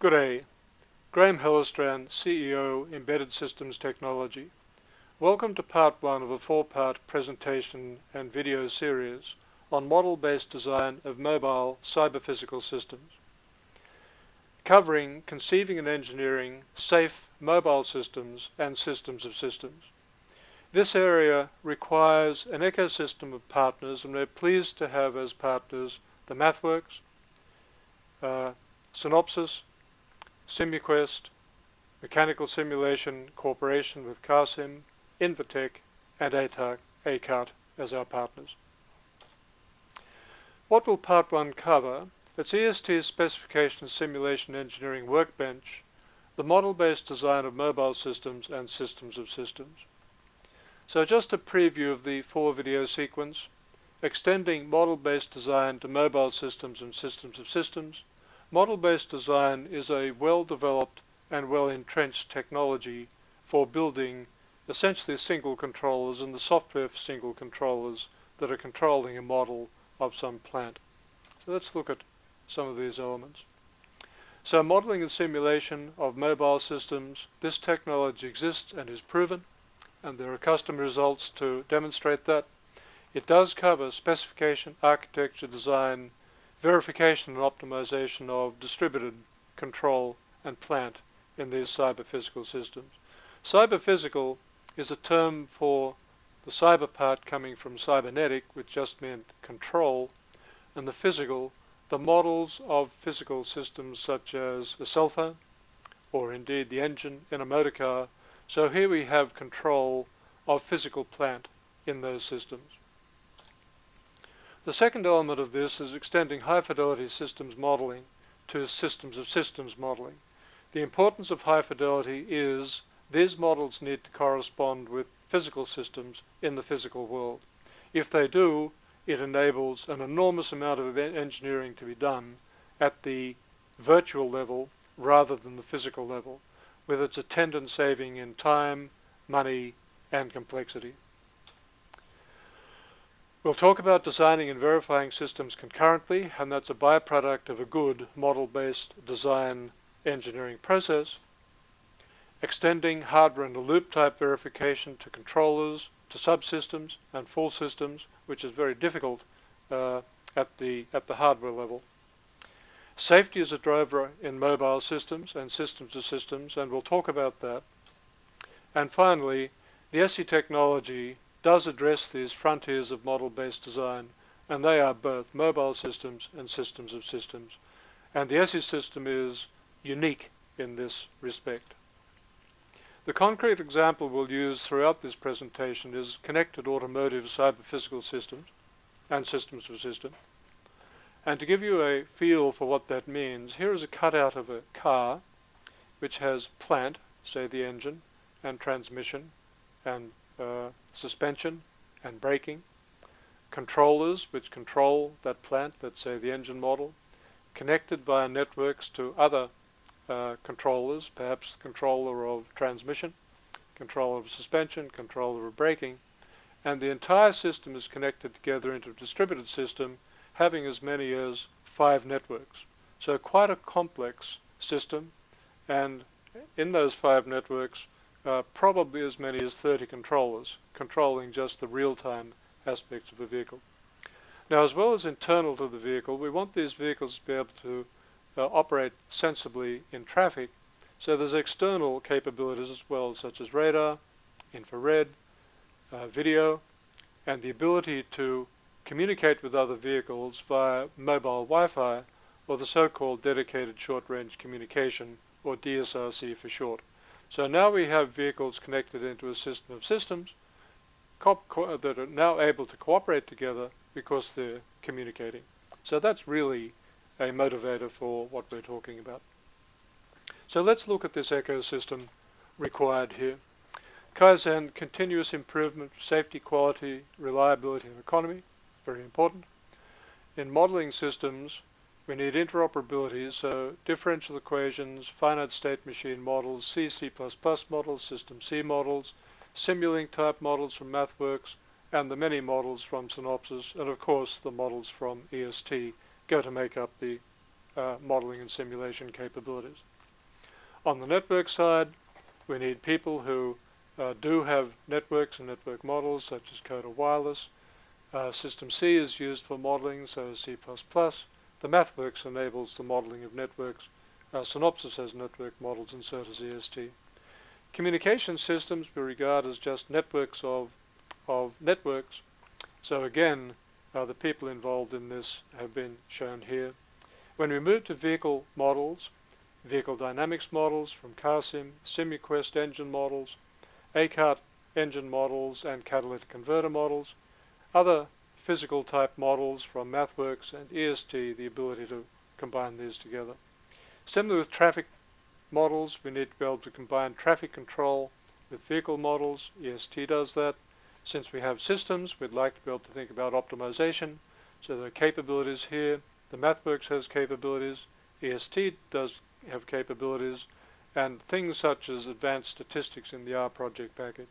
Good day. Graham Hellestrand, CEO, Embedded Systems Technology. Welcome to part 1 of a 4-part presentation and video series on model-based design of mobile cyber-physical systems, covering conceiving and engineering safe mobile systems and systems of systems. This area requires an ecosystem of partners, and we're pleased to have as partners the MathWorks, Synopsys, SimuQuest, Mechanical Simulation Corporation with CarSim, Invitech, and ACART as our partners. What will Part 1 cover? It's EST's Specification Simulation Engineering Workbench, the model-based design of mobile systems and systems of systems. So just a preview of the 4-video sequence, extending model-based design to mobile systems and systems of systems. Model-based design is a well-developed and well-entrenched technology for building essentially single controllers and the software for single controllers that are controlling a model of some plant. So let's look at some of these elements. So modeling and simulation of mobile systems, this technology exists and is proven, and there are custom results to demonstrate that. It does cover specification, architecture, design, verification and optimization of distributed control and plant in these cyber-physical systems. Cyber-physical is a term for the cyber part coming from cybernetic, which just meant control, and the physical, the models of physical systems such as a cell phone, or indeed the engine in a motor car. So here we have control of physical plant in those systems. The second element of this is extending high-fidelity systems modeling to systems of systems modeling. The importance of high fidelity is these models need to correspond with physical systems in the physical world. If they do, it enables an enormous amount of engineering to be done at the virtual level rather than the physical level, with its attendant saving in time, money, and complexity. We'll talk about designing and verifying systems concurrently, and that's a byproduct of a good model-based design engineering process. Extending hardware-in-the-loop type verification to controllers, to subsystems and full systems, which is very difficult at the hardware level. Safety is a driver in mobile systems and systems of systems, and we'll talk about that. And finally, the ESSE technology does address these frontiers of model-based design, and they are both mobile systems and systems of systems. And the ESSE system is unique in this respect. The concrete example we'll use throughout this presentation is connected automotive cyber-physical systems and systems of systems. And to give you a feel for what that means, here is a cutout of a car which has plant, say the engine, and transmission, and suspension and braking, controllers which control that plant, let's say the engine model, connected via networks to other controllers, perhaps controller of transmission, controller of suspension, controller of braking, and the entire system is connected together into a distributed system having as many as 5 networks. So quite a complex system, and in those 5 networks probably as many as 30 controllers, controlling just the real-time aspects of a vehicle. Now, as well as internal to the vehicle, we want these vehicles to be able to operate sensibly in traffic, so there's external capabilities as well, such as radar, infrared, video, and the ability to communicate with other vehicles via mobile Wi-Fi, or the so-called dedicated short-range communication, or DSRC for short. So now we have vehicles connected into a system of systems that are now able to cooperate together because they're communicating. So that's really a motivator for what we're talking about. So let's look at this ecosystem required here. Kaizen, continuous improvement, safety, quality, reliability, and economy, very important. In modeling systems, we need interoperability, so differential equations, finite state machine models, C++ models, System C models, Simulink type models from MathWorks, and the many models from Synopsys, and of course the models from EST go to make up the modeling and simulation capabilities. On the network side, we need people who do have networks and network models, such as Coda Wireless. System C is used for modeling, so is C++. The MathWorks enables the modeling of networks. Synopsys has network models, and so does EST. Communication systems we regard as just networks of networks. So again, the people involved in this have been shown here. When we move to vehicle models, vehicle dynamics models from CarSim, SimuQuest engine models, ACART engine models, and catalytic converter models, other physical type models from MathWorks and EST, the ability to combine these together. Similar with traffic models, we need to be able to combine traffic control with vehicle models. EST does that. Since we have systems, we'd like to be able to think about optimization. So there are capabilities here. The MathWorks has capabilities. EST does have capabilities. And things such as advanced statistics in the R project package.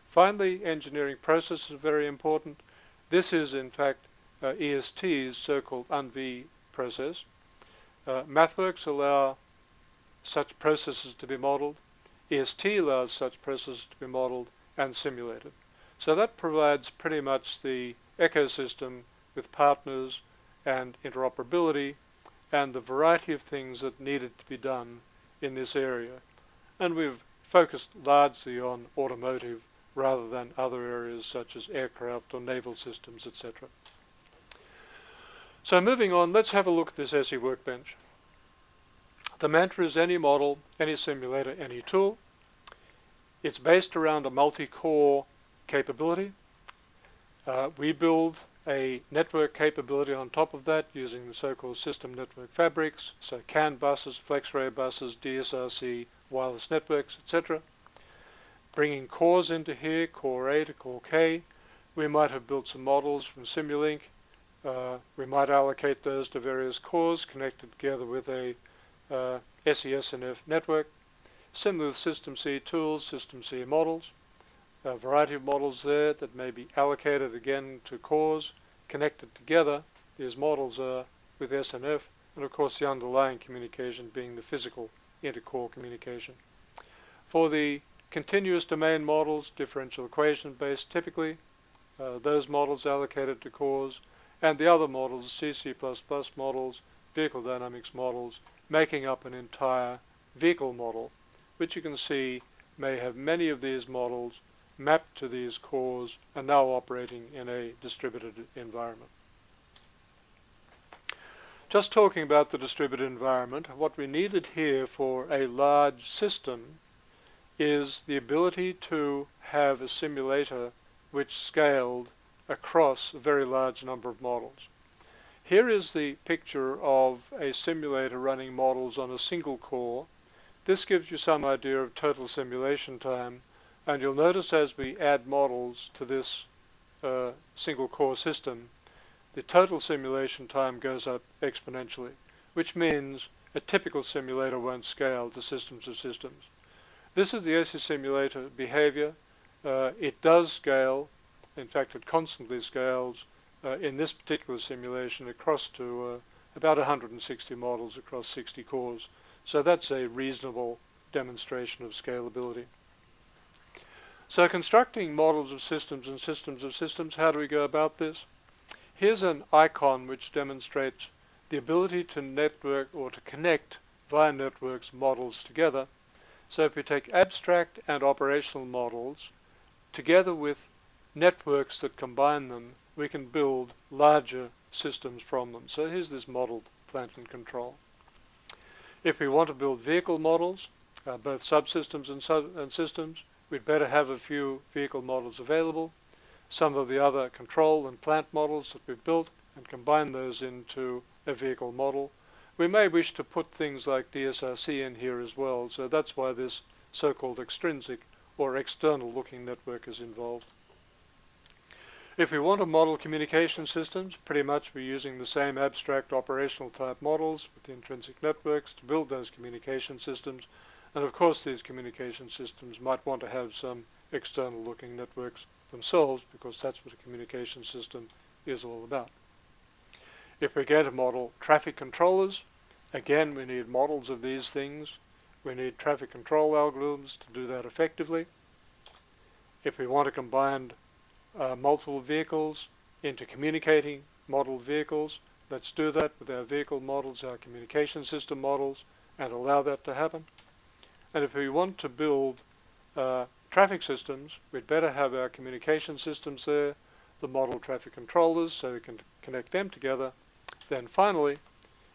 Finally, engineering processes are very important. This is, in fact, EST's so-called UNV process. MathWorks allow such processes to be modeled. EST allows such processes to be modeled and simulated. So that provides pretty much the ecosystem with partners and interoperability and the variety of things that needed to be done in this area. And we've focused largely on automotive rather than other areas such as aircraft or naval systems, etc. So moving on, let's have a look at this ESSE Workbench. The mantra is any model, any simulator, any tool. It's based around a multi-core capability. We build a network capability on top of that using the so-called system network fabrics, so CAN buses, FlexRay buses, DSRC, wireless networks, etc. Bringing cores into here, core A to core K. We might have built some models from Simulink. We might allocate those to various cores connected together with a SESNF network. Similar with System C tools, System C models. A variety of models there that may be allocated again to cores, connected together. These models are with SNF, and of course the underlying communication being the physical intercore communication. For the continuous domain models, differential equation based typically, those models allocated to cores, and the other models, C++ models, vehicle dynamics models, making up an entire vehicle model, which you can see may have many of these models mapped to these cores and now operating in a distributed environment. Just talking about the distributed environment, what we needed here for a large system is the ability to have a simulator which scaled across a very large number of models. Here is the picture of a simulator running models on a single core. This gives you some idea of total simulation time, and you'll notice as we add models to this single core system, the total simulation time goes up exponentially, which means a typical simulator won't scale to systems of systems. This is the ESSE simulator behavior. It does scale. In fact, it constantly scales in this particular simulation across to about 160 models across 60 cores. So that's a reasonable demonstration of scalability. So constructing models of systems and systems of systems, how do we go about this? Here's an icon which demonstrates the ability to network or to connect via networks models together. So if we take abstract and operational models together with networks that combine them, we can build larger systems from them. So here's this modeled plant and control. If we want to build vehicle models, both subsystems and systems, we'd better have a few vehicle models available, some of the other control and plant models that we've built, and combine those into a vehicle model. We may wish to put things like DSRC in here as well, so that's why this so-called extrinsic or external looking network is involved. If we want to model communication systems, pretty much we're using the same abstract operational type models with the intrinsic networks to build those communication systems. And of course these communication systems might want to have some external looking networks themselves, because that's what a communication system is all about. If we're going to model traffic controllers, Again, we need models of these things. We need traffic control algorithms to do that effectively. If we want to combine multiple vehicles into communicating model vehicles, let's do that with our vehicle models, our communication system models, and allow that to happen. And if we want to build traffic systems, we'd better have our communication systems there, the model traffic controllers, so we can connect them together. Then finally,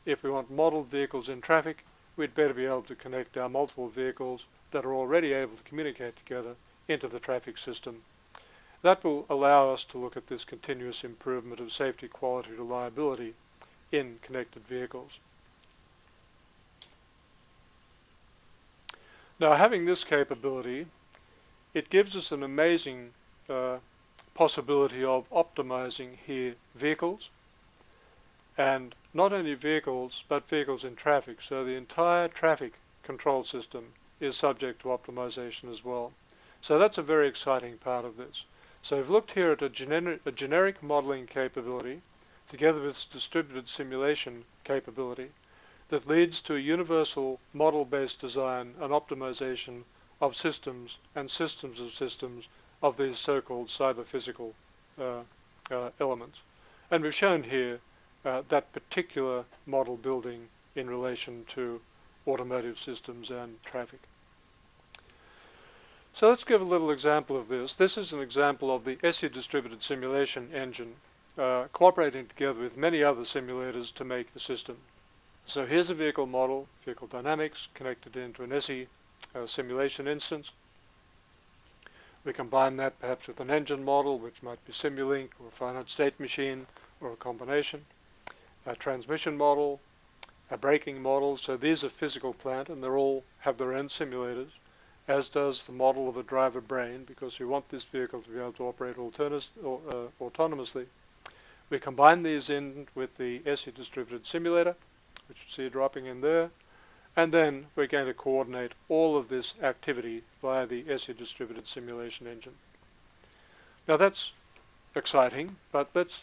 if we want modeled vehicles in traffic, we'd better be able to connect our multiple vehicles that are already able to communicate together into the traffic system. That will allow us to look at this continuous improvement of safety, quality, reliability in connected vehicles. Now, having this capability, it gives us an amazing possibility of optimizing here vehicles, and not only vehicles, but vehicles in traffic. So the entire traffic control system is subject to optimization as well. So that's a very exciting part of this. So we've looked here at a generic modeling capability together with distributed simulation capability that leads to a universal model-based design and optimization of systems and systems of these so-called cyber-physical elements. And we've shown here that particular model building in relation to automotive systems and traffic. So let's give a little example of this. This is an example of the ESSE distributed simulation engine cooperating together with many other simulators to make a system. So here's a vehicle model, vehicle dynamics, connected into an ESSE simulation instance. We combine that perhaps with an engine model, which might be Simulink or a finite state machine or a combination. A transmission model, a braking model. So these are physical plant, and they all have their own simulators, as does the model of a driver brain, because we want this vehicle to be able to operate autonomously. We combine these in with the ESSE distributed simulator, which you see dropping in there, and then we're going to coordinate all of this activity via the ESSE distributed simulation engine. Now that's exciting, but let's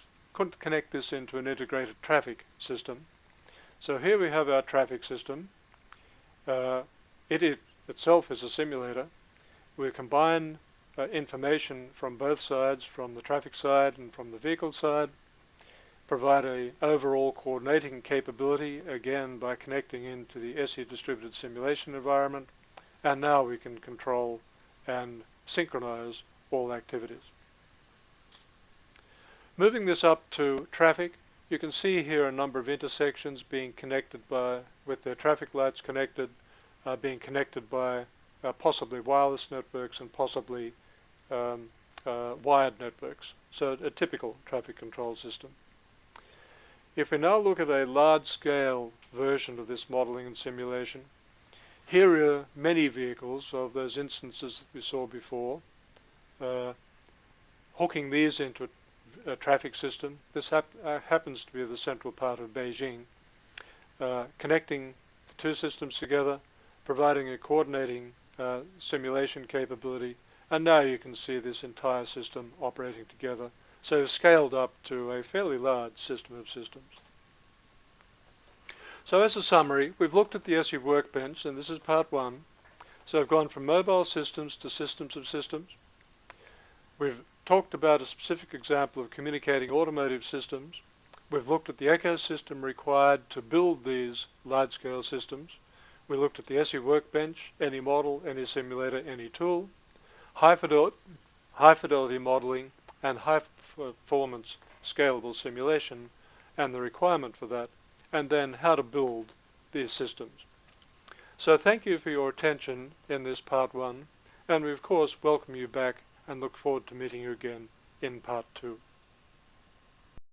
connect this into an integrated traffic system. So here we have our traffic system. It itself is a simulator. We combine information from both sides, from the traffic side and from the vehicle side, provide an overall coordinating capability, again by connecting into the ESSE distributed simulation environment, and now we can control and synchronize all activities. Moving this up to traffic, you can see here a number of intersections being connected with their traffic lights connected, being connected by possibly wireless networks and possibly wired networks. So a typical traffic control system. If we now look at a large-scale version of this modeling and simulation, here are many vehicles of those instances that we saw before, hooking these into a traffic system. This happens to be the central part of Beijing, connecting the two systems together, providing a coordinating simulation capability, and now you can see this entire system operating together. So scaled up to a fairly large system of systems. So as a summary, we've looked at the ESSE Workbench, and this is part one. So I've gone from mobile systems to systems of systems. We've talked about a specific example of communicating automotive systems. We've looked at the ecosystem required to build these large-scale systems. We looked at the ESSE Workbench, any model, any simulator, any tool, high fidelity modeling, and high-performance scalable simulation, and the requirement for that, and then how to build these systems. So thank you for your attention in this part one, and we of course welcome you back and look forward to meeting you again in part two.